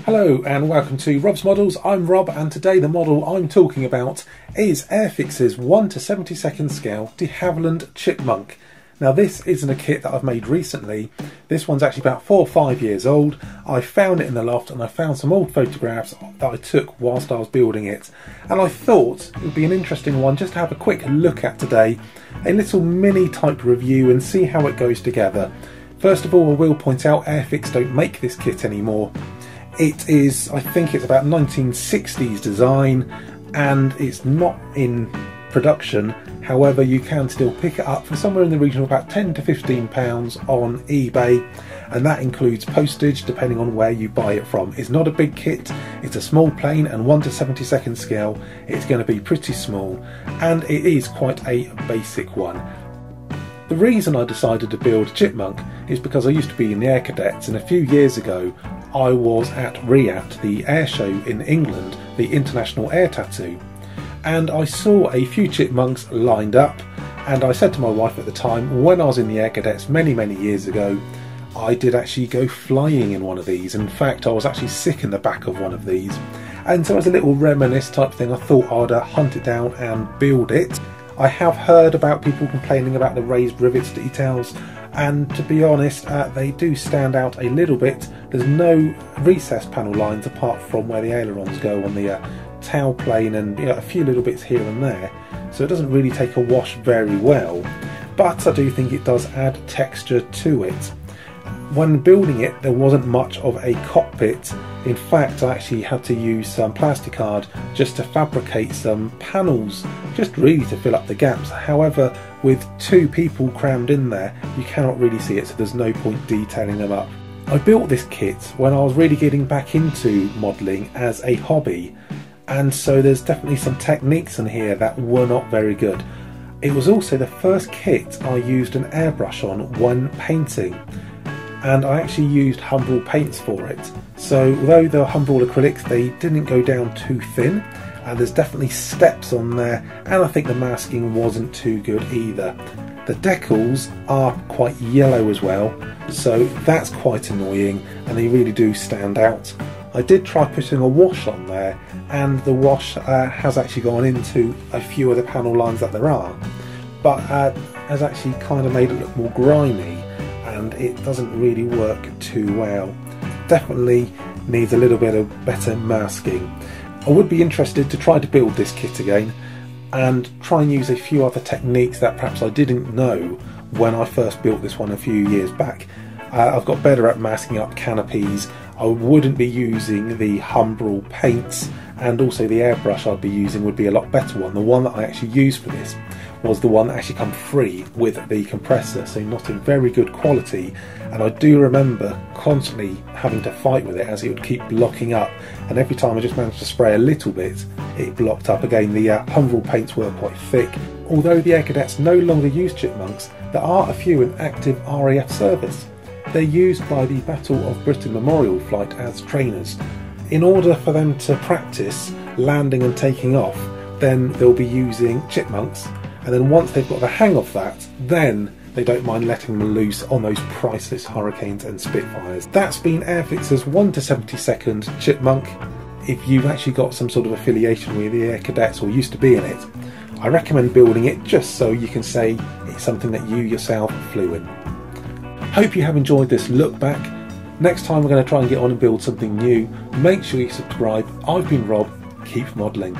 Hello and welcome to Rob's Models. I'm Rob, and today the model I'm talking about is Airfix's 1/72 scale DeHavilland Chipmunk. Now this isn't a kit that I've made recently. This one's actually about 4 or 5 years old. I found it in the loft and I found some old photographs that I took whilst I was building it. And I thought it would be an interesting one just to have a quick look at today. A little mini type review and see how it goes together. First of all, I will point out Airfix don't make this kit anymore. It is, I think it's about 1960s design and it's not in production. However, you can still pick it up for somewhere in the region of about £10 to £15 on eBay, and that includes postage depending on where you buy it from. It's not a big kit, it's a small plane, and 1/72 scale, it's going to be pretty small, and it is quite a basic one. The reason I decided to build Chipmunk is because I used to be in the Air Cadets, and a few years ago I was at RIAT, the air show in England, the International Air Tattoo, and I saw a few chipmunks lined up, and I said to my wife at the time, when I was in the Air Cadets many years ago, I did actually go flying in one of these. In fact, I was actually sick in the back of one of these, and so as a little reminisce type thing, I thought I'd hunt it down and build it. I have heard about people complaining about the raised rivets details, and to be honest, they do stand out a little bit. There's no recessed panel lines apart from where the ailerons go on the tail plane, and a few little bits here and there, so it doesn't really take a wash very well, but I do think it does add texture to it. When building it, there wasn't much of a cockpit. In fact, I actually had to use some plasticard just to fabricate some panels, just really to fill up the gaps. However, with 2 people crammed in there, you cannot really see it, so there's no point detailing them up. I built this kit when I was really getting back into modelling as a hobby, and so there's definitely some techniques in here that were not very good. It was also the first kit I used an airbrush on when painting, and I actually used Humbrol paints for it. So although the Humbrol acrylics, they didn't go down too thin, and there's definitely steps on there, and I think the masking wasn't too good either. The decals are quite yellow as well, so that's quite annoying, and they really do stand out. I did try putting a wash on there, and the wash has actually gone into a few of the panel lines that there are, but has actually kind of made it look more grimy, and it doesn't really work too well. Definitely needs a little bit of better masking. I would be interested to try to build this kit again and try and use a few other techniques that perhaps I didn't know when I first built this one a few years back. I've got better at masking up canopies. I wouldn't be using the Humbrol paints, and also the airbrush I'd be using would be a lot better one. The one that I actually used for this was the one that actually come free with the compressor, so not in very good quality, and I do remember constantly having to fight with it as it would keep blocking up, and every time I just managed to spray a little bit, it blocked up again. The Humbrol paints were quite thick. Although the Air Cadets no longer use Chipmunks, there are a few in active RAF service. They're used by the Battle of Britain Memorial Flight as trainers. In order for them to practice landing and taking off, then they'll be using Chipmunks, and then once they've got the hang of that, then they don't mind letting them loose on those priceless Hurricanes and Spitfires. That's been Airfix's 1/72 Chipmunk. If you've actually got some sort of affiliation with the Air Cadets or used to be in it, I recommend building it just so you can say it's something that you yourself flew in. Hope you have enjoyed this look back. Next time we're going to try and get on and build something new. Make sure you subscribe. I've been Rob. Keep modelling.